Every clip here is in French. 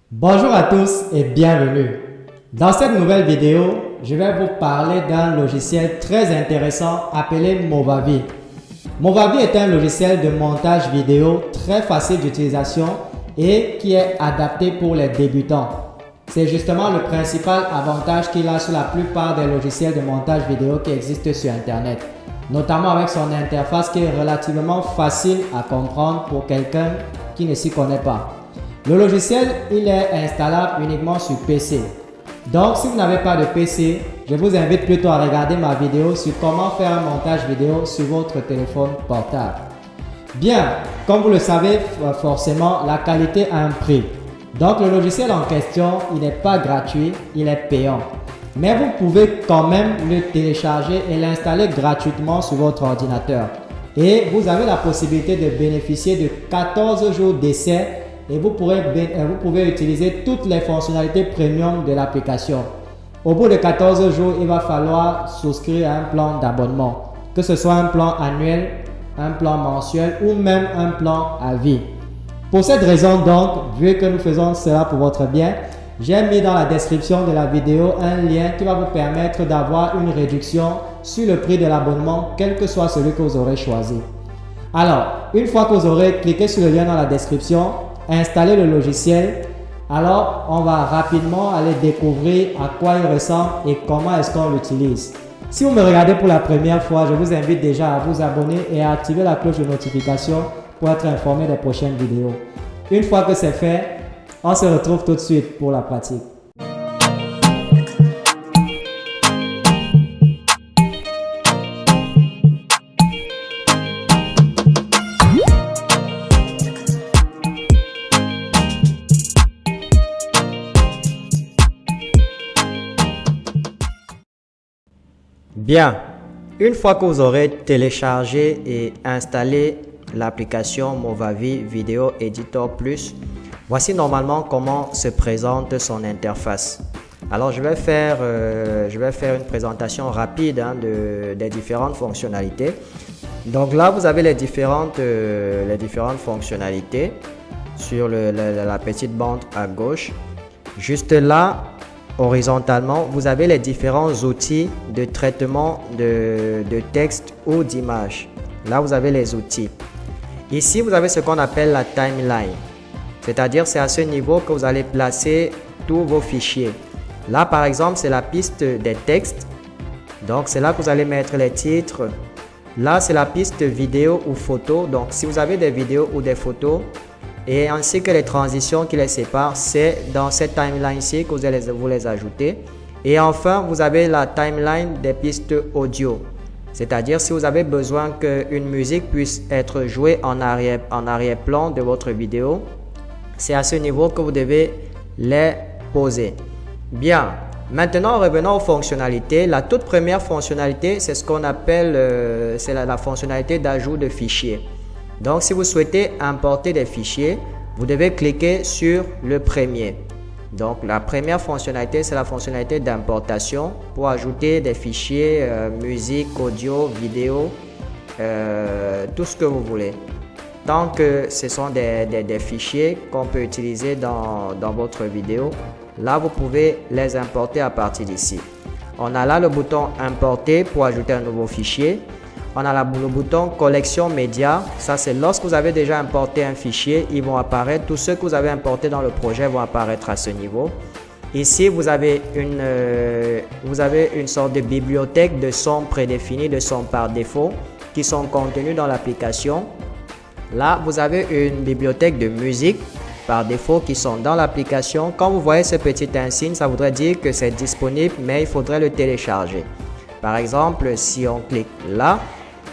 Bonjour à tous et bienvenue. Dans cette nouvelle vidéo, je vais vous parler d'un logiciel très intéressant appelé Movavi. Movavi est un logiciel de montage vidéo très facile d'utilisation et qui est adapté pour les débutants. C'est justement le principal avantage qu'il a sur la plupart des logiciels de montage vidéo qui existent sur Internet, notamment avec son interface qui est relativement facile à comprendre pour quelqu'un qui ne s'y connaît pas. Le logiciel, il est installable uniquement sur PC. Donc, si vous n'avez pas de PC, je vous invite plutôt à regarder ma vidéo sur comment faire un montage vidéo sur votre téléphone portable. Bien, comme vous le savez forcément, la qualité a un prix. Donc, le logiciel en question, il n'est pas gratuit, il est payant. Mais vous pouvez quand même le télécharger et l'installer gratuitement sur votre ordinateur. Et vous avez la possibilité de bénéficier de 14 jours d'essai et vous pouvez utiliser toutes les fonctionnalités premium de l'application. Au bout de 14 jours, il va falloir souscrire à un plan d'abonnement, que ce soit un plan annuel, un plan mensuel ou même un plan à vie. Pour cette raison donc, vu que nous faisons cela pour votre bien, j'ai mis dans la description de la vidéo un lien qui va vous permettre d'avoir une réduction sur le prix de l'abonnement, quel que soit celui que vous aurez choisi. Alors, une fois que vous aurez cliqué sur le lien dans la description, installer le logiciel, alors on va rapidement aller découvrir à quoi il ressemble et comment est-ce qu'on l'utilise. Si vous me regardez pour la première fois, je vous invite déjà à vous abonner et à activer la cloche de notification pour être informé des prochaines vidéos. Une fois que c'est fait, on se retrouve tout de suite pour la pratique. Bien, une fois que vous aurez téléchargé et installé l'application Movavi Video Editor Plus, voici normalement comment se présente son interface. Alors je vais faire une présentation rapide des différentes fonctionnalités. Donc là vous avez les différentes fonctionnalités sur la petite bande à gauche. Juste là, horizontalement, vous avez les différents outils de traitement de texte ou d'image. Là, vous avez les outils. Ici, vous avez ce qu'on appelle la timeline. C'est-à-dire, c'est à ce niveau que vous allez placer tous vos fichiers. Là, par exemple, c'est la piste des textes. Donc, c'est là que vous allez mettre les titres. Là, c'est la piste vidéo ou photo. Donc, si vous avez des vidéos ou des photos, et ainsi que les transitions qui les séparent, c'est dans cette timeline-ci que vous allez vous les ajouter. Et enfin, vous avez la timeline des pistes audio. C'est-à-dire, si vous avez besoin qu'une musique puisse être jouée en arrière-plan de votre vidéo, c'est à ce niveau que vous devez les poser. Bien, maintenant revenons aux fonctionnalités. La toute première fonctionnalité, c'est ce qu'on appelle la fonctionnalité d'ajout de fichiers. Donc, si vous souhaitez importer des fichiers, vous devez cliquer sur le premier. Donc, la première fonctionnalité, c'est la fonctionnalité d'importation pour ajouter des fichiers, musique, audio, vidéo, tout ce que vous voulez. Tant que ce sont des fichiers qu'on peut utiliser dans votre vidéo, là, vous pouvez les importer à partir d'ici. On a là le bouton importer pour ajouter un nouveau fichier. On a le bouton collection médias. Ça, c'est lorsque vous avez déjà importé un fichier, ils vont apparaître. Tous ceux que vous avez importés dans le projet vont apparaître à ce niveau. Ici, vous avez une sorte de bibliothèque de sons prédéfinis, de sons par défaut, qui sont contenus dans l'application. Là, vous avez une bibliothèque de musique par défaut qui sont dans l'application. Quand vous voyez ce petit insigne, ça voudrait dire que c'est disponible, mais il faudrait le télécharger. Par exemple, si on clique là,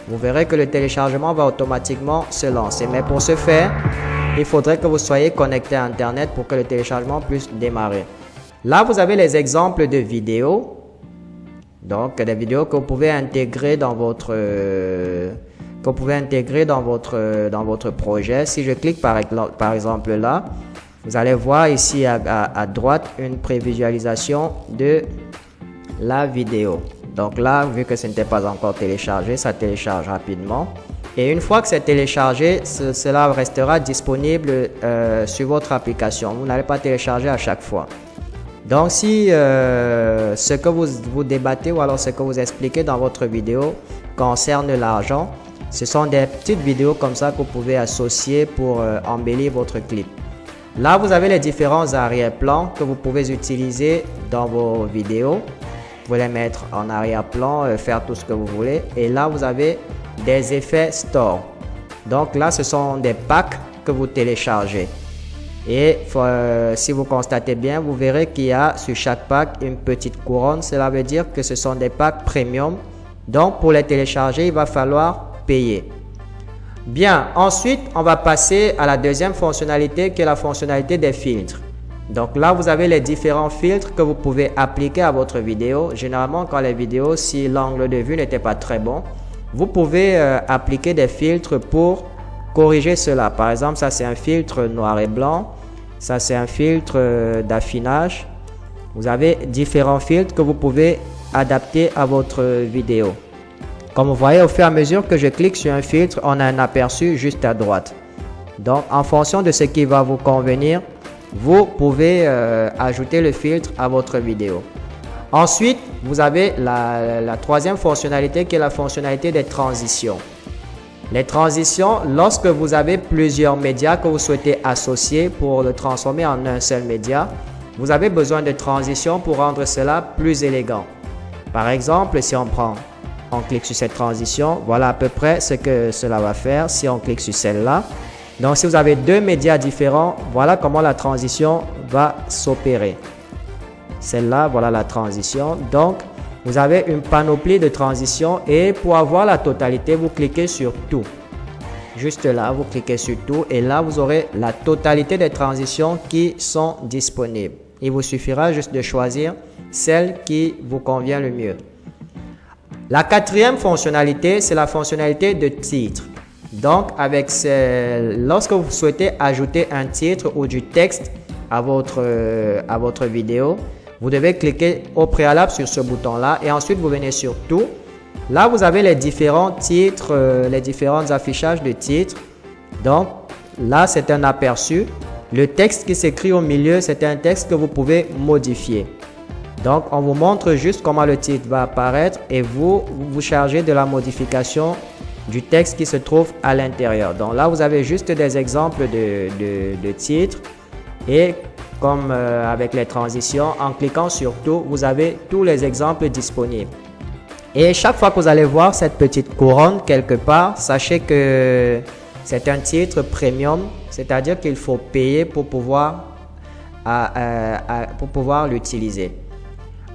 vous verrez que le téléchargement va automatiquement se lancer. Mais pour ce faire, il faudrait que vous soyez connecté à Internet pour que le téléchargement puisse démarrer. Là, vous avez les exemples de vidéos. Donc, des vidéos que vous pouvez intégrer dans votre projet. Si je clique par exemple là, vous allez voir ici à droite une prévisualisation de la vidéo. Donc là, vu que ce n'était pas encore téléchargé, ça télécharge rapidement. Et une fois que c'est téléchargé, cela restera disponible sur votre application. Vous n'allez pas télécharger à chaque fois. Donc si ce que vous débattez ou alors ce que vous expliquez dans votre vidéo concerne l'argent, ce sont des petites vidéos comme ça que vous pouvez associer pour embellir votre clip. Là, vous avez les différents arrière-plans que vous pouvez utiliser dans vos vidéos. Vous pouvez les mettre en arrière-plan, faire tout ce que vous voulez. Et là, vous avez des effets store. Donc là, ce sont des packs que vous téléchargez. Et si vous constatez bien, vous verrez qu'il y a sur chaque pack une petite couronne. Cela veut dire que ce sont des packs premium. Donc pour les télécharger, il va falloir payer. Bien, ensuite, on va passer à la deuxième fonctionnalité qui est la fonctionnalité des filtres. Donc là, vous avez les différents filtres que vous pouvez appliquer à votre vidéo. Généralement, quand les vidéos, si l'angle de vue n'était pas très bon, vous pouvez appliquer des filtres pour corriger cela. Par exemple, ça c'est un filtre noir et blanc. Ça c'est un filtre d'affinage. Vous avez différents filtres que vous pouvez adapter à votre vidéo. Comme vous voyez, au fur et à mesure que je clique sur un filtre, on a un aperçu juste à droite. Donc, en fonction de ce qui va vous convenir, vous pouvez ajouter le filtre à votre vidéo. Ensuite, vous avez la troisième fonctionnalité qui est la fonctionnalité des transitions. Les transitions, lorsque vous avez plusieurs médias que vous souhaitez associer pour le transformer en un seul média, vous avez besoin de transitions pour rendre cela plus élégant. Par exemple, si on clique sur cette transition, voilà à peu près ce que cela va faire si on clique sur celle-là. Donc, si vous avez deux médias différents, voilà comment la transition va s'opérer. Celle-là, voilà la transition. Donc, vous avez une panoplie de transitions et pour avoir la totalité, vous cliquez sur tout. Juste là, vous cliquez sur tout et là, vous aurez la totalité des transitions qui sont disponibles. Il vous suffira juste de choisir celle qui vous convient le mieux. La quatrième fonctionnalité, c'est la fonctionnalité de titre. Donc, lorsque vous souhaitez ajouter un titre ou du texte à votre vidéo, vous devez cliquer au préalable sur ce bouton-là et ensuite vous venez sur tout. Là, vous avez les différents titres, les différents affichages de titres. Donc, là, c'est un aperçu. Le texte qui s'écrit au milieu, c'est un texte que vous pouvez modifier. Donc, on vous montre juste comment le titre va apparaître et vous chargez de la modification du texte qui se trouve à l'intérieur. Donc là, vous avez juste des exemples de titres et comme avec les transitions, en cliquant sur tout, vous avez tous les exemples disponibles. Et chaque fois que vous allez voir cette petite couronne quelque part, sachez que c'est un titre premium, c'est-à-dire qu'il faut payer pour pouvoir l'utiliser.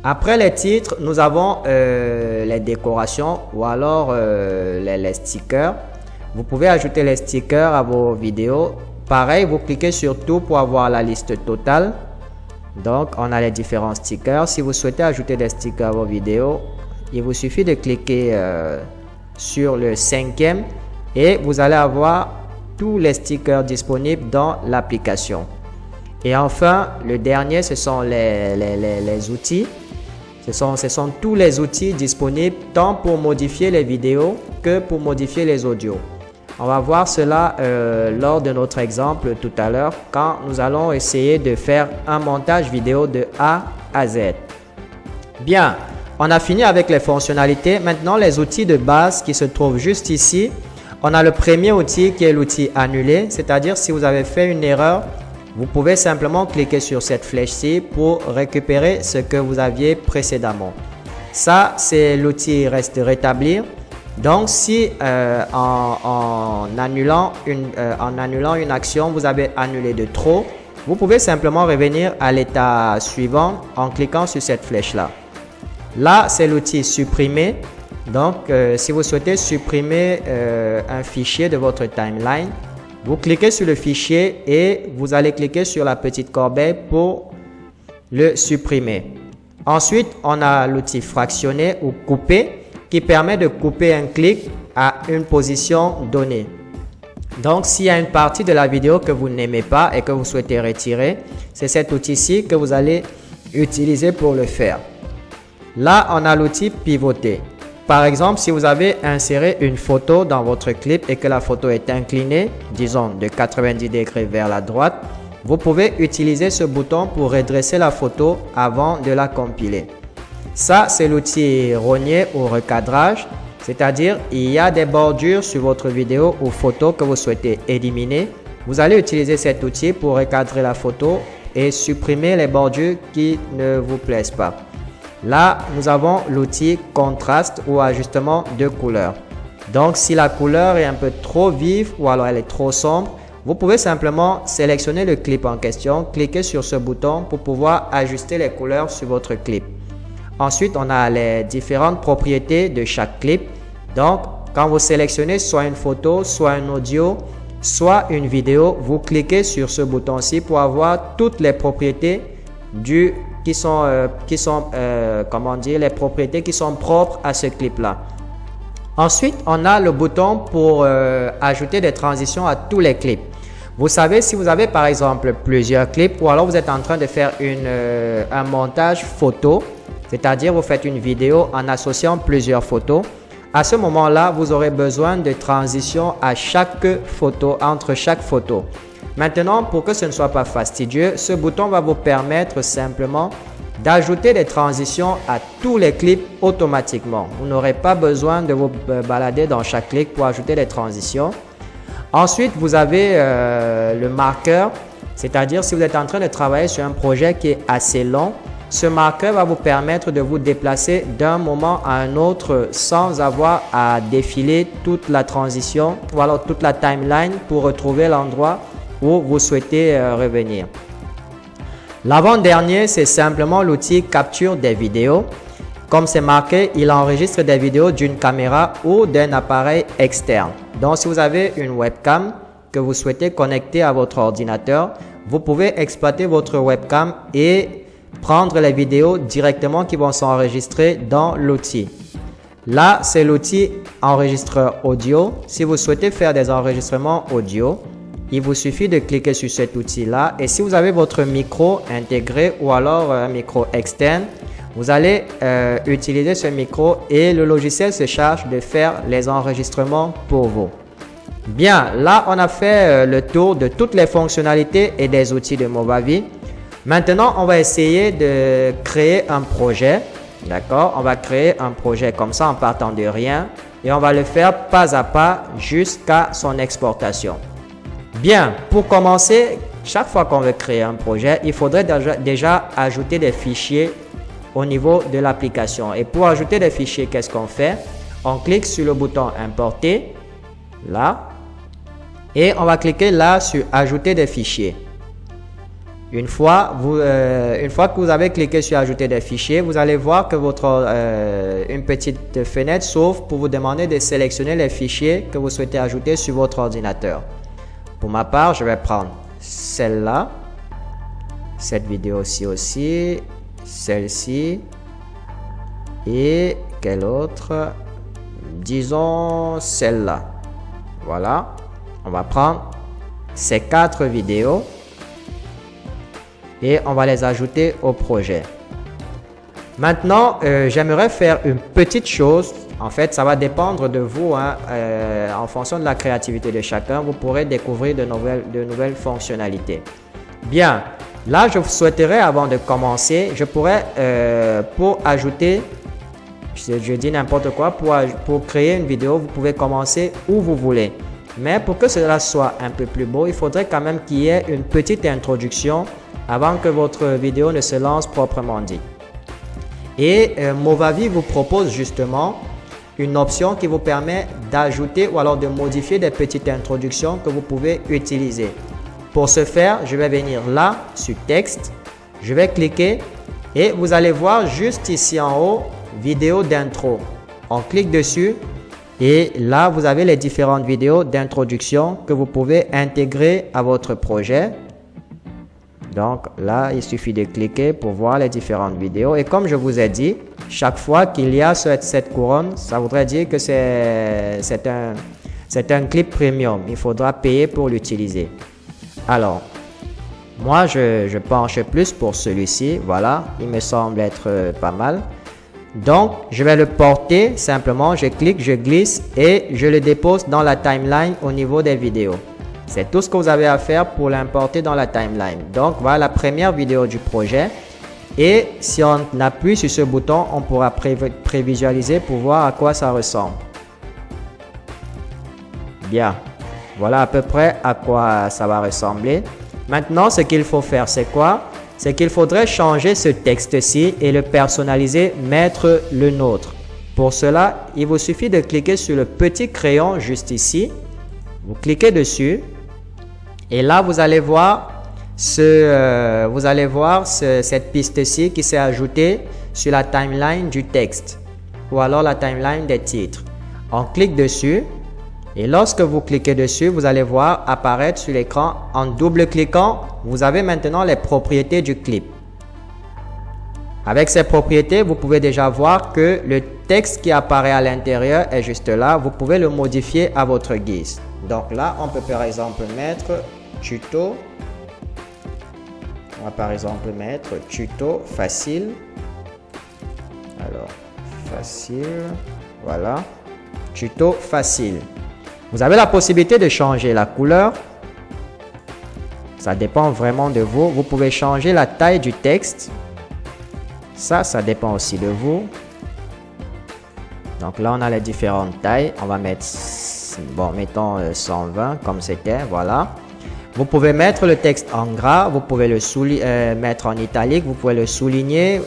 Après les titres, nous avons les décorations ou alors les stickers. Vous pouvez ajouter les stickers à vos vidéos. Pareil, vous cliquez sur tout pour avoir la liste totale. Donc, on a les différents stickers. Si vous souhaitez ajouter des stickers à vos vidéos, il vous suffit de cliquer sur le cinquième et vous allez avoir tous les stickers disponibles dans l'application. Et enfin, le dernier, ce sont les outils. Ce sont tous les outils disponibles tant pour modifier les vidéos que pour modifier les audios. On va voir cela lors de notre exemple tout à l'heure quand nous allons essayer de faire un montage vidéo de A à Z. Bien, on a fini avec les fonctionnalités. Maintenant, les outils de base qui se trouvent juste ici. On a le premier outil qui est l'outil annuler, c'est-à-dire si vous avez fait une erreur, vous pouvez simplement cliquer sur cette flèche-ci pour récupérer ce que vous aviez précédemment. Ça, c'est l'outil reste rétablir. Donc, si en annulant une action, vous avez annulé de trop, vous pouvez simplement revenir à l'état suivant en cliquant sur cette flèche-là. Là, c'est l'outil supprimer. Donc, si vous souhaitez supprimer un fichier de votre timeline, vous cliquez sur le fichier et vous allez cliquer sur la petite corbeille pour le supprimer. Ensuite, on a l'outil fractionner ou couper qui permet de couper un clic à une position donnée. Donc, s'il y a une partie de la vidéo que vous n'aimez pas et que vous souhaitez retirer, c'est cet outil-ci que vous allez utiliser pour le faire. Là, on a l'outil pivoter. par exemple, si vous avez inséré une photo dans votre clip et que la photo est inclinée, disons de 90 degrés vers la droite, vous pouvez utiliser ce bouton pour redresser la photo avant de la compiler. Ça, c'est l'outil rogner ou recadrage, c'est-à-dire il y a des bordures sur votre vidéo ou photo que vous souhaitez éliminer. Vous allez utiliser cet outil pour recadrer la photo et supprimer les bordures qui ne vous plaisent pas. Là, nous avons l'outil contraste ou ajustement de couleur. Donc, si la couleur est un peu trop vive ou alors elle est trop sombre, vous pouvez simplement sélectionner le clip en question, cliquer sur ce bouton pour pouvoir ajuster les couleurs sur votre clip. Ensuite, on a les différentes propriétés de chaque clip. Donc, quand vous sélectionnez soit une photo, soit un audio, soit une vidéo, vous cliquez sur ce bouton-ci pour avoir toutes les propriétés les propriétés qui sont propres à ce clip-là. Ensuite, on a le bouton pour ajouter des transitions à tous les clips. Vous savez, si vous avez par exemple plusieurs clips ou alors vous êtes en train de faire un montage photo, c'est-à-dire vous faites une vidéo en associant plusieurs photos, à ce moment-là, vous aurez besoin de transitions à chaque photo, entre chaque photo. Maintenant, pour que ce ne soit pas fastidieux, ce bouton va vous permettre simplement d'ajouter des transitions à tous les clips automatiquement. Vous n'aurez pas besoin de vous balader dans chaque clip pour ajouter des transitions. Ensuite, vous avez le marqueur, c'est-à-dire si vous êtes en train de travailler sur un projet qui est assez long, ce marqueur va vous permettre de vous déplacer d'un moment à un autre sans avoir à défiler toute la transition ou alors toute la timeline pour retrouver l'endroit où vous souhaitez revenir. L'avant-dernier, c'est simplement l'outil capture des vidéos. Comme c'est marqué, il enregistre des vidéos d'une caméra ou d'un appareil externe. Donc, si vous avez une webcam que vous souhaitez connecter à votre ordinateur, vous pouvez exploiter votre webcam et prendre les vidéos directement qui vont s'enregistrer dans l'outil. Là, c'est l'outil enregistreur audio. Si vous souhaitez faire des enregistrements audio, il vous suffit de cliquer sur cet outil-là et si vous avez votre micro intégré ou alors un micro externe, vous allez utiliser ce micro et le logiciel se charge de faire les enregistrements pour vous. Bien, là on a fait le tour de toutes les fonctionnalités et des outils de Movavi. Maintenant, on va essayer de créer un projet. D'accord? On va créer un projet comme ça en partant de rien et on va le faire pas à pas jusqu'à son exportation. Bien, pour commencer, chaque fois qu'on veut créer un projet, il faudrait déjà ajouter des fichiers au niveau de l'application. Et pour ajouter des fichiers, qu'est-ce qu'on fait? On clique sur le bouton importer, là, et on va cliquer là sur ajouter des fichiers. Une fois que vous avez cliqué sur ajouter des fichiers, vous allez voir que une petite fenêtre s'ouvre pour vous demander de sélectionner les fichiers que vous souhaitez ajouter sur votre ordinateur. Pour ma part, je vais prendre celle-là, cette vidéo-ci aussi, celle-ci et quelle autre? Disons celle-là. Voilà, on va prendre ces 4 vidéos et on va les ajouter au projet. Maintenant, j'aimerais faire une petite chose. En fait, ça va dépendre de vous. En fonction de la créativité de chacun, vous pourrez découvrir de nouvelles fonctionnalités. Bien, là, je souhaiterais, avant de commencer, je pourrais, pour ajouter, je dis n'importe quoi, pour créer une vidéo, vous pouvez commencer où vous voulez. Mais pour que cela soit un peu plus beau, il faudrait quand même qu'il y ait une petite introduction avant que votre vidéo ne se lance proprement dit. Et Movavi vous propose justement une option qui vous permet d'ajouter ou alors de modifier des petites introductions que vous pouvez utiliser. Pour ce faire, je vais venir là sur texte, je vais cliquer et vous allez voir juste ici en haut vidéo d'intro. On clique dessus et là vous avez les différentes vidéos d'introduction que vous pouvez intégrer à votre projet. Donc là, il suffit de cliquer pour voir les différentes vidéos. Et comme je vous ai dit, chaque fois qu'il y a cette couronne, ça voudrait dire que c'est un clip premium. Il faudra payer pour l'utiliser. Alors, moi, je penche plus pour celui-ci. Voilà, il me semble être pas mal. Donc, je vais le porter simplement, je clique, je glisse et je le dépose dans la timeline au niveau des vidéos. C'est tout ce que vous avez à faire pour l'importer dans la timeline. Donc, voilà la première vidéo du projet. Et si on appuie sur ce bouton, on pourra prévisualiser pour voir à quoi ça ressemble. Bien, voilà à peu près à quoi ça va ressembler. Maintenant, ce qu'il faut faire, c'est quoi? C'est qu'il faudrait changer ce texte-ci et le personnaliser, mettre le nôtre. Pour cela, il vous suffit de cliquer sur le petit crayon juste ici. Vous cliquez dessus et là, vous allez voir cette piste-ci qui s'est ajoutée sur la timeline du texte ou alors la timeline des titres. On clique dessus et lorsque vous cliquez dessus, vous allez voir apparaître sur l'écran en double-cliquant, vous avez maintenant les propriétés du clip. Avec ces propriétés, vous pouvez déjà voir que le texte qui apparaît à l'intérieur est juste là. Vous pouvez le modifier à votre guise. Donc là, on peut par exemple mettre tuto. On va par exemple mettre tuto facile. Alors, facile. Voilà. Tuto facile. Vous avez la possibilité de changer la couleur. Ça dépend vraiment de vous. Vous pouvez changer la taille du texte. Ça dépend aussi de vous. Donc là, on a les différentes tailles. On va mettre, bon, mettons 120 comme c'était. Voilà. Vous pouvez mettre le texte en gras. Vous pouvez le mettre en italique. Vous pouvez le souligner.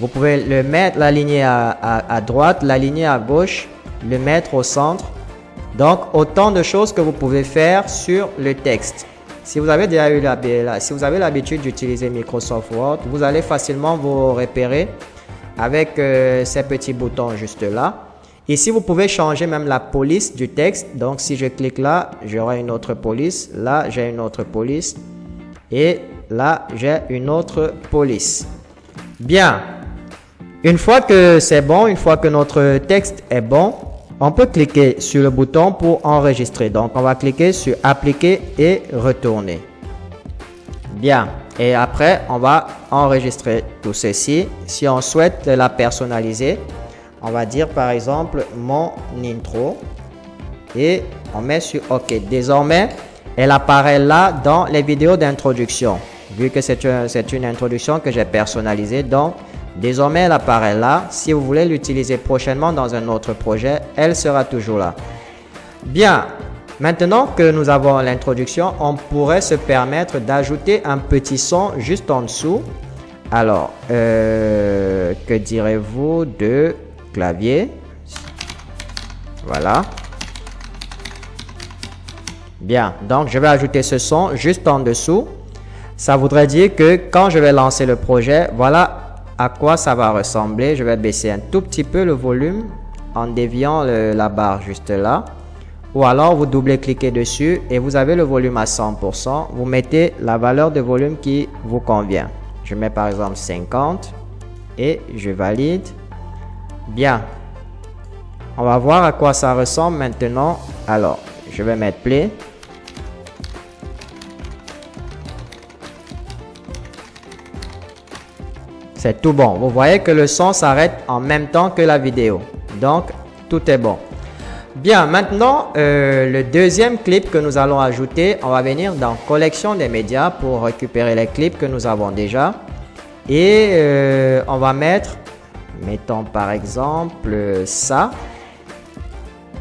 Vous pouvez le mettre, l'aligner à droite, l'aligner à gauche, le mettre au centre. Donc, autant de choses que vous pouvez faire sur le texte. Si vous avez déjà eu l'habitude d'utiliser Microsoft Word, vous allez facilement vous repérer avec ces petits boutons juste là. Ici, vous pouvez changer même la police du texte. Donc, si je clique là, j'aurai une autre police. Là, j'ai une autre police. Et là, j'ai une autre police. Bien. Une fois que c'est bon, une fois que notre texte est bon, on peut cliquer sur le bouton pour enregistrer. Donc, on va cliquer sur appliquer et retourner. Bien. Et après, on va enregistrer tout ceci. Si on souhaite la personnaliser, on va dire par exemple mon intro et on met sur OK. Désormais, elle apparaît là dans les vidéos d'introduction. Vu que c'est une introduction que j'ai personnalisée, donc désormais, elle apparaît là. Si vous voulez l'utiliser prochainement dans un autre projet, elle sera toujours là. Bien, maintenant que nous avons l'introduction, on pourrait se permettre d'ajouter un petit son juste en dessous. Alors, que direz-vous de clavier? Voilà. Bien, donc je vais ajouter ce son juste en dessous. Ça voudrait dire que quand je vais lancer le projet, voilà à quoi ça va ressembler. Je vais baisser un tout petit peu le volume en déviant la barre juste là. Ou alors vous double-cliquez dessus et vous avez le volume à 100%. Vous mettez la valeur de volume qui vous convient. Je mets par exemple 50 et je valide. Bien. On va voir à quoi ça ressemble maintenant. Alors, je vais mettre play. C'est tout bon. Vous voyez que le son s'arrête en même temps que la vidéo. Donc, tout est bon. Bien, maintenant, le deuxième clip que nous allons ajouter, on va venir dans collection des médias pour récupérer les clips que nous avons déjà. Et on va mettre, mettons par exemple ça.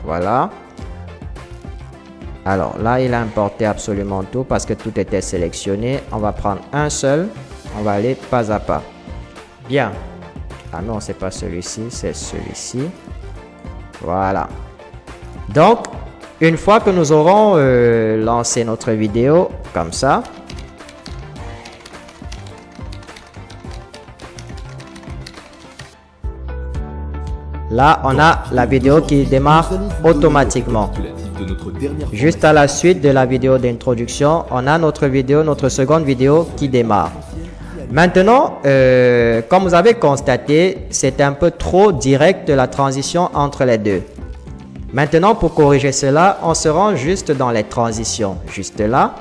Voilà. Alors là, il a importé absolument tout parce que tout était sélectionné. On va prendre un seul. On va aller pas à pas. Bien. Ah non, c'est pas celui-ci, c'est celui-ci. Voilà. Donc, une fois que nous aurons lancé notre vidéo comme ça, là, on a la vidéo qui démarre automatiquement. Juste à la suite de la vidéo d'introduction, on a notre vidéo, notre seconde vidéo qui démarre. Maintenant, comme vous avez constaté, c'est un peu trop direct la transition entre les deux. Maintenant, pour corriger cela, on se rend juste dans les transitions, juste là.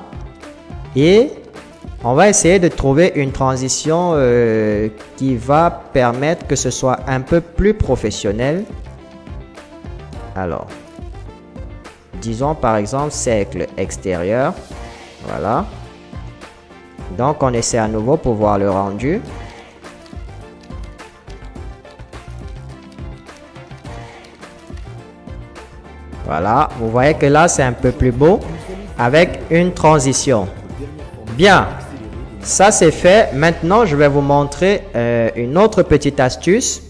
Et On va essayer de trouver une transition qui va permettre que ce soit un peu plus professionnel. Alors, disons par exemple cercle extérieur. Voilà. Donc, on essaie à nouveau pour voir le rendu. Voilà, vous voyez que là, c'est un peu plus beau avec une transition. Bien, ça c'est fait. Maintenant, je vais vous montrer une autre petite astuce.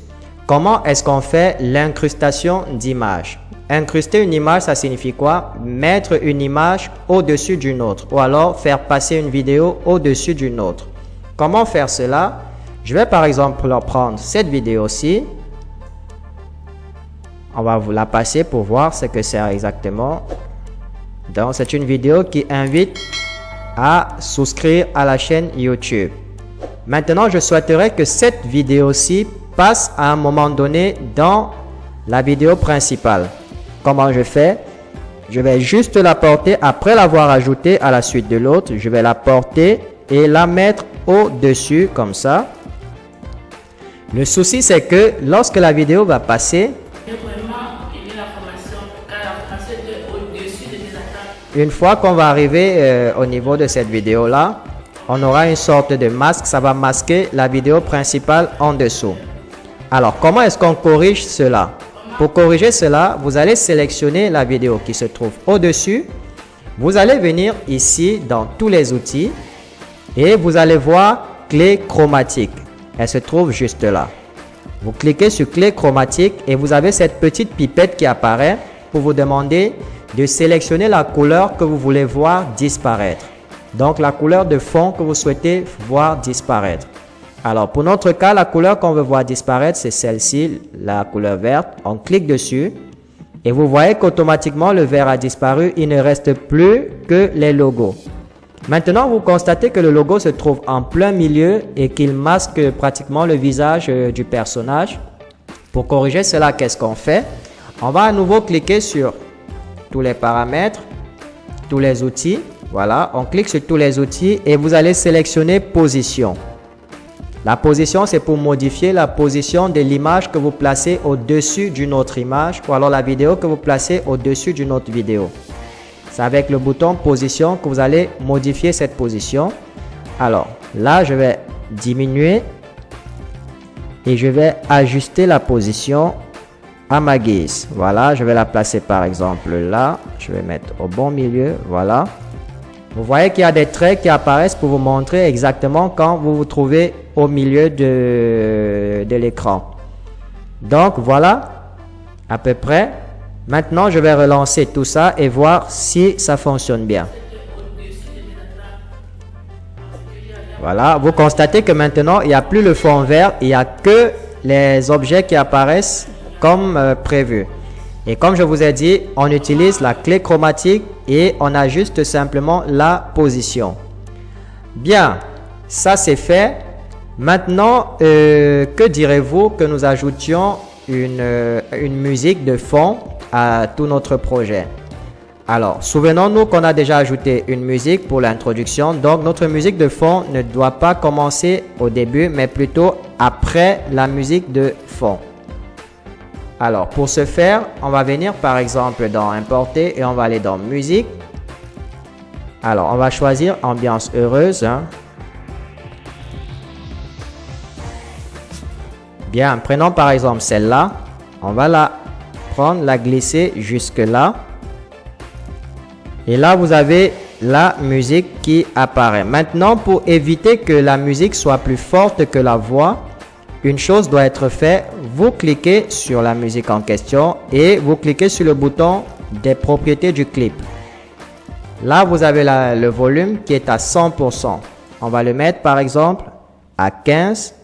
Comment est-ce qu'on fait l'incrustation d'image? Incruster une image, ça signifie quoi? Mettre une image au-dessus d'une autre ou alors faire passer une vidéo au-dessus d'une autre. Comment faire cela? Je vais par exemple prendre cette vidéo-ci. On va vous la passer pour voir ce que c'est exactement. Donc, c'est une vidéo qui invite à souscrire à la chaîne YouTube. Maintenant, je souhaiterais que cette vidéo-ci passe à un moment donné dans la vidéo principale. Comment je fais? Je vais juste la porter après l'avoir ajoutée à la suite de l'autre. Je vais la porter et la mettre au-dessus comme ça. Le souci, c'est que lorsque la vidéo va passer, une fois qu'on va arriver au niveau de cette vidéo-là, on aura une sorte de masque. Ça va masquer la vidéo principale en dessous. Alors, comment est-ce qu'on corrige cela? Pour corriger cela, vous allez sélectionner la vidéo qui se trouve au-dessus. Vous allez venir ici dans tous les outils et vous allez voir clé chromatique. Elle se trouve juste là. Vous cliquez sur clé chromatique et vous avez cette petite pipette qui apparaît pour vous demander de sélectionner la couleur que vous voulez voir disparaître. Donc, la couleur de fond que vous souhaitez voir disparaître. Alors, pour notre cas, la couleur qu'on veut voir disparaître, c'est celle-ci, la couleur verte. On clique dessus et vous voyez qu'automatiquement, le vert a disparu. Il ne reste plus que les logos. Maintenant, vous constatez que le logo se trouve en plein milieu et qu'il masque pratiquement le visage du personnage. Pour corriger cela, qu'est-ce qu'on fait? On va à nouveau cliquer sur tous les paramètres, tous les outils. Voilà, on clique sur tous les outils et vous allez sélectionner position. La position, c'est pour modifier la position de l'image que vous placez au-dessus d'une autre image ou alors la vidéo que vous placez au-dessus d'une autre vidéo. C'est avec le bouton position que vous allez modifier cette position. Alors là, je vais diminuer et je vais ajuster la position à ma guise. Voilà, je vais la placer par exemple là. Je vais mettre au bon milieu. Voilà. Vous voyez qu'il y a des traits qui apparaissent pour vous montrer exactement quand vous vous trouvez au milieu de l'écran. Donc voilà, à peu près. Maintenant, je vais relancer tout ça et voir si ça fonctionne bien. Voilà, vous constatez que maintenant, il n'y a plus le fond vert, il n'y a que les objets qui apparaissent comme prévu. Et comme je vous ai dit, on utilise la clé chromatique et on ajuste simplement la position. Bien, ça c'est fait. Maintenant, que direz-vous que nous ajoutions une musique de fond à tout notre projet? Alors, souvenons-nous qu'on a déjà ajouté une musique pour l'introduction. Donc, notre musique de fond ne doit pas commencer au début, mais plutôt après la musique de fond. Alors, pour ce faire, on va venir par exemple dans Importer et on va aller dans Musique. Alors, on va choisir Ambiance heureuse. Bien, prenons par exemple celle-là. On va la prendre, la glisser jusque là. Et là, vous avez la musique qui apparaît. Maintenant, pour éviter que la musique soit plus forte que la voix, une chose doit être faite. Vous cliquez sur la musique en question et vous cliquez sur le bouton des propriétés du clip. Là, vous avez le volume qui est à 100%. On va le mettre par exemple à 15.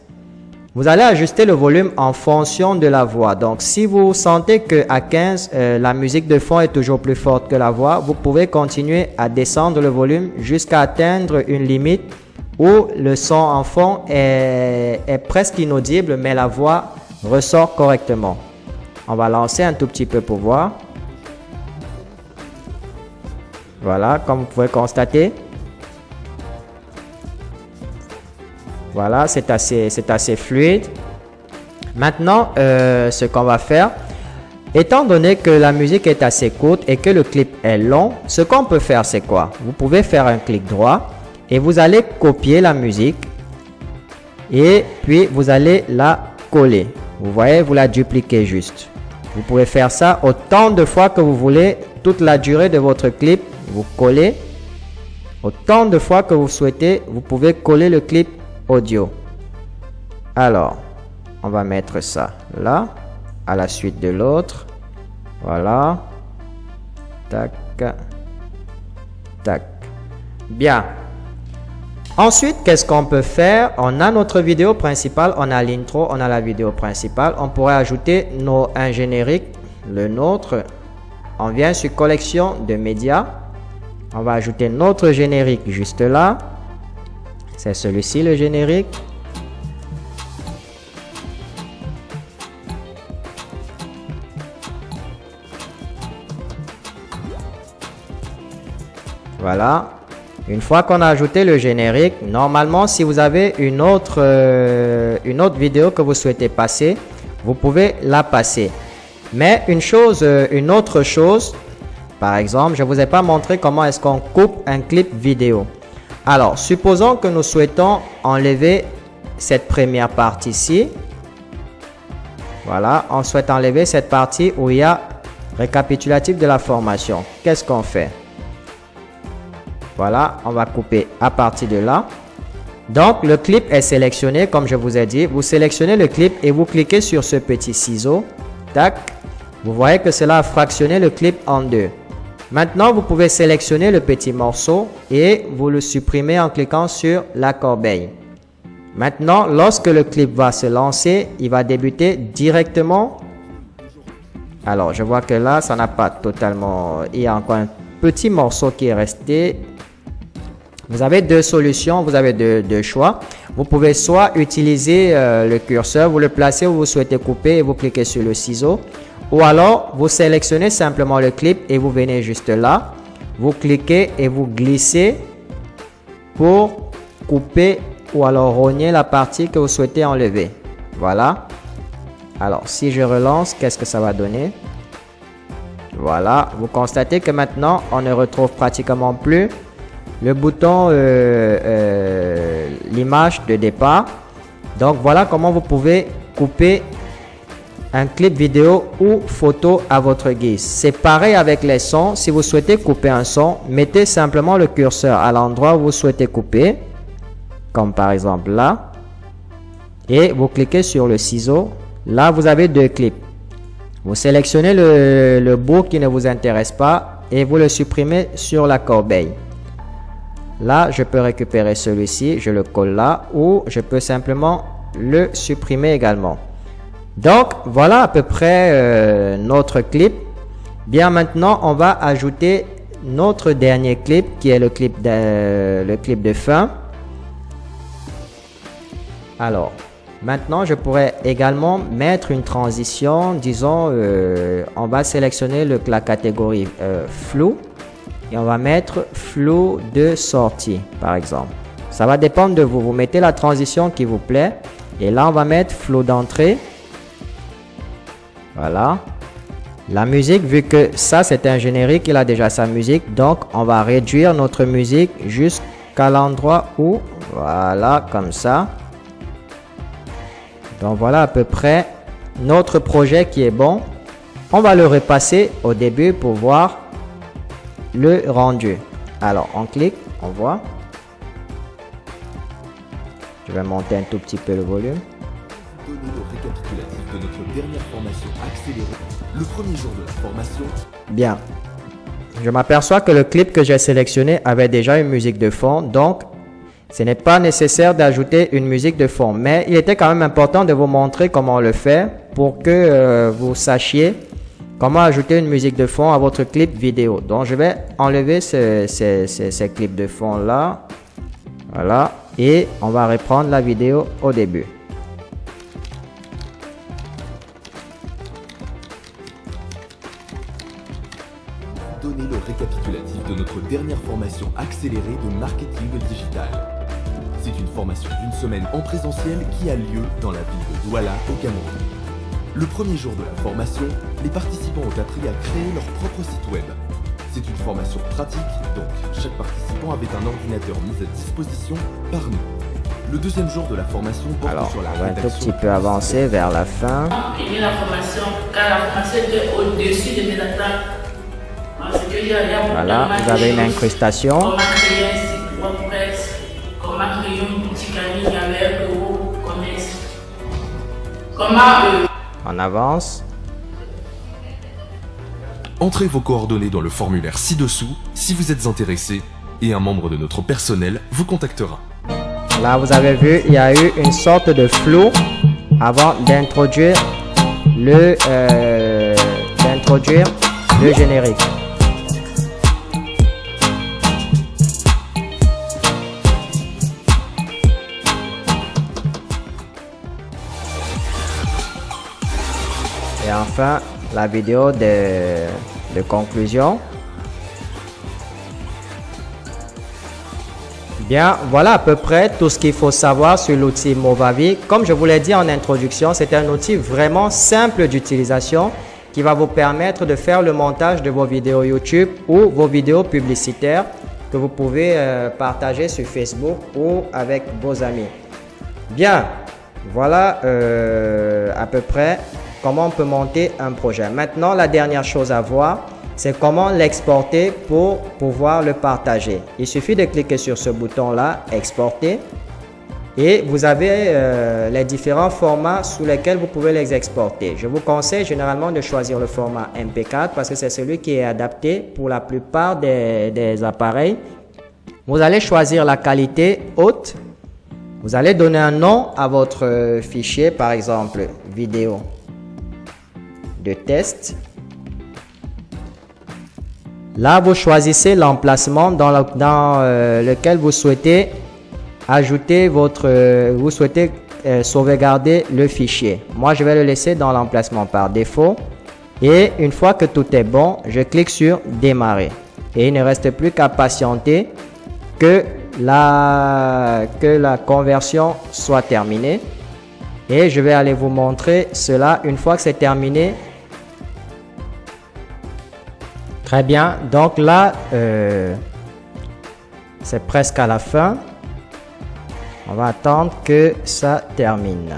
Vous allez ajuster le volume en fonction de la voix. Donc, si vous sentez qu'à 15, la musique de fond est toujours plus forte que la voix, vous pouvez continuer à descendre le volume jusqu'à atteindre une limite où le son en fond est presque inaudible, mais la voix ressort correctement. On va lancer un tout petit peu pour voir. Voilà, comme vous pouvez constater. Voilà, c'est assez fluide. Maintenant, ce qu'on va faire, étant donné que la musique est assez courte et que le clip est long, ce qu'on peut faire, c'est quoi? Vous pouvez faire un clic droit et vous allez copier la musique et puis vous allez la coller. Vous voyez, vous la dupliquez juste. Vous pouvez faire ça autant de fois que vous voulez, toute la durée de votre clip. Vous collez autant de fois que vous souhaitez. Vous pouvez coller le clip audio. Alors, on va mettre ça là, à la suite de l'autre. Voilà. Tac. Tac. Bien. Ensuite, qu'est-ce qu'on peut faire? On a notre vidéo principale, on a l'intro, on a la vidéo principale. On pourrait ajouter un générique, le nôtre. On vient sur collection de médias. On va ajouter notre générique juste là. C'est celui-ci le générique. Voilà. Une fois qu'on a ajouté le générique, normalement, si vous avez une autre vidéo que vous souhaitez passer, vous pouvez la passer. Mais une autre chose, par exemple, je ne vous ai pas montré comment est-ce qu'on coupe un clip vidéo. Alors, supposons que nous souhaitons enlever cette première partie-ci. Voilà, on souhaite enlever cette partie où il y a récapitulatif de la formation. Qu'est-ce qu'on fait? Voilà, on va couper à partir de là. Donc, le clip est sélectionné, comme je vous ai dit. Vous sélectionnez le clip et vous cliquez sur ce petit ciseau. Tac. Vous voyez que cela a fractionné le clip en deux. Maintenant, vous pouvez sélectionner le petit morceau et vous le supprimez en cliquant sur la corbeille. Maintenant, lorsque le clip va se lancer, il va débuter directement. Alors, je vois que là, ça n'a pas totalement... Il y a encore un petit morceau qui est resté. Vous avez deux solutions, vous avez deux choix. Vous pouvez soit utiliser le curseur, vous le placez où vous souhaitez couper et vous cliquez sur le ciseau. Ou alors, vous sélectionnez simplement le clip et vous venez juste là. Vous cliquez et vous glissez pour couper ou alors rogner la partie que vous souhaitez enlever. Voilà. Alors, si je relance, qu'est-ce que ça va donner? Voilà. Vous constatez que maintenant, on ne retrouve pratiquement plus le bouton, l'image de départ. Donc, voilà comment vous pouvez couper un clip vidéo ou photo à votre guise. C'est pareil avec les sons. Si vous souhaitez couper un son, mettez simplement le curseur à l'endroit où vous souhaitez couper, comme par exemple là, et vous cliquez sur le ciseau. Là, vous avez deux clips. Vous sélectionnez le bout qui ne vous intéresse pas et vous le supprimez sur la corbeille. Là, je peux récupérer celui-ci, je le colle là, ou je peux simplement le supprimer également. Donc, voilà à peu près notre clip. Bien, maintenant, on va ajouter notre dernier clip qui est le clip de fin. Alors, maintenant, je pourrais également mettre une transition. Disons, on va sélectionner la catégorie flou et on va mettre flou de sortie, par exemple. Ça va dépendre de vous. Vous mettez la transition qui vous plaît. Et là, on va mettre flou d'entrée. Voilà. La musique, vu que ça, c'est un générique, il a déjà sa musique. Donc, on va réduire notre musique jusqu'à l'endroit où, voilà, comme ça. Donc, voilà à peu près notre projet qui est bon. On va le repasser au début pour voir le rendu. Alors, on clique, on voit. Je vais monter un tout petit peu le volume. Donner le récapitulatif de notre dernière formation accélérée, le premier jour de la formation. Bien. Je m'aperçois que le clip que j'ai sélectionné avait déjà une musique de fond, donc ce n'est pas nécessaire d'ajouter une musique de fond. Mais il était quand même important de vous montrer comment on le fait pour que vous sachiez comment ajouter une musique de fond à votre clip vidéo. Donc je vais enlever ces clips de fond là. Voilà. Et on va reprendre la vidéo au début. Donner le récapitulatif de notre dernière formation accélérée de marketing digital. C'est une formation d'une semaine en présentiel qui a lieu dans la ville de Douala au Cameroun. Le premier jour de la formation, les participants ont appris à créer leur propre site web. C'est une formation pratique, donc chaque participant avait un ordinateur mis à disposition par nous. Le deuxième jour de la formation porte Alors, sur la on va un tout rédaction. petit peu avancer vers la fin. J'ai aimé la formation car la formation était au-dessus de mes attentes. Parce qu'il y a beaucoup Voilà, de vous avez une matériaux. incrustation. Comment créer un site WordPress, comment créer une boutique en ligne avec WooCommerce, comment On avance. Entrez vos coordonnées dans le formulaire ci-dessous si vous êtes intéressé et un membre de notre personnel vous contactera. Là, vous avez vu, il y a eu une sorte de flou avant d'introduire le générique. Et enfin, la vidéo de conclusion. Bien, voilà à peu près tout ce qu'il faut savoir sur l'outil Movavi. Comme je vous l'ai dit en introduction, c'est un outil vraiment simple d'utilisation qui va vous permettre de faire le montage de vos vidéos YouTube ou vos vidéos publicitaires que vous pouvez partager sur Facebook ou avec vos amis. Bien, voilà à peu près comment on peut monter un projet. Maintenant, la dernière chose à voir, c'est comment l'exporter pour pouvoir le partager. Il suffit de cliquer sur ce bouton-là, exporter, et vous avez les différents formats sous lesquels vous pouvez les exporter. Je vous conseille généralement de choisir le format MP4 parce que c'est celui qui est adapté pour la plupart des appareils. Vous allez choisir la qualité haute. Vous allez donner un nom à votre fichier, par exemple, vidéo de test. Là, vous choisissez l'emplacement dans lequel vous souhaitez ajouter vous souhaitez sauvegarder le fichier. Moi, je vais le laisser dans l'emplacement par défaut. Et une fois que tout est bon, je clique sur démarrer. Et il ne reste plus qu'à patienter que la conversion soit terminée. Et je vais aller vous montrer cela une fois que c'est terminé. Très bien, donc là, c'est presque à la fin. On va attendre que ça termine.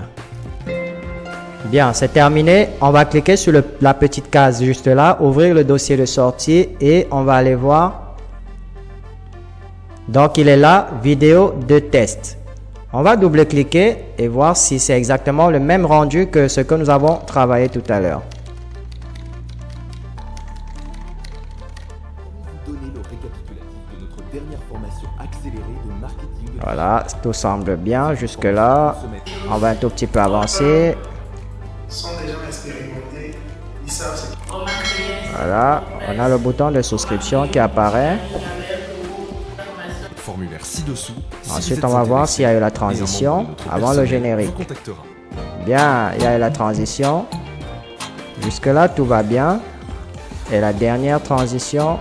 Bien, c'est terminé. On va cliquer sur la petite case juste là, ouvrir le dossier de sortie et on va aller voir. Donc, il est là, vidéo de test. On va double-cliquer et voir si c'est exactement le même rendu que ce que nous avons travaillé tout à l'heure. Voilà, tout semble bien jusque-là. On va un tout petit peu avancer. Sont des gens expérimentés, ils savent ce qu'ils Voilà, on a le bouton de souscription qui apparaît. Formulaire ci-dessous. Ensuite, on va voir s'il y a eu la transition avant le générique. Bien, il y a eu la transition. Jusque-là, tout va bien. Et la dernière transition.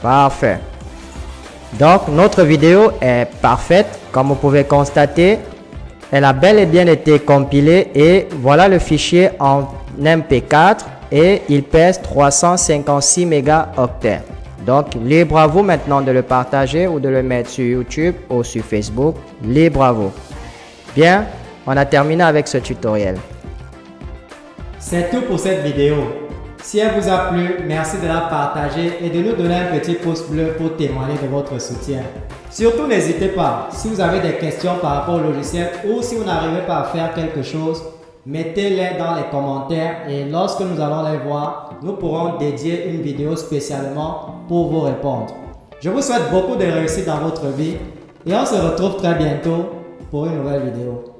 Parfait. Donc, notre vidéo est parfaite. Comme vous pouvez constater, elle a bel et bien été compilée. Et voilà le fichier en MP4. Et il pèse 356 mégaoctets. Donc, libre à vous maintenant de le partager ou de le mettre sur YouTube ou sur Facebook. Libre à vous. Bien, on a terminé avec ce tutoriel. C'est tout pour cette vidéo. Si elle vous a plu, merci de la partager et de nous donner un petit pouce bleu pour témoigner de votre soutien. Surtout, n'hésitez pas, si vous avez des questions par rapport au logiciel ou si vous n'arrivez pas à faire quelque chose, mettez-les dans les commentaires et lorsque nous allons les voir, nous pourrons dédier une vidéo spécialement pour vous répondre. Je vous souhaite beaucoup de réussite dans votre vie et on se retrouve très bientôt pour une nouvelle vidéo.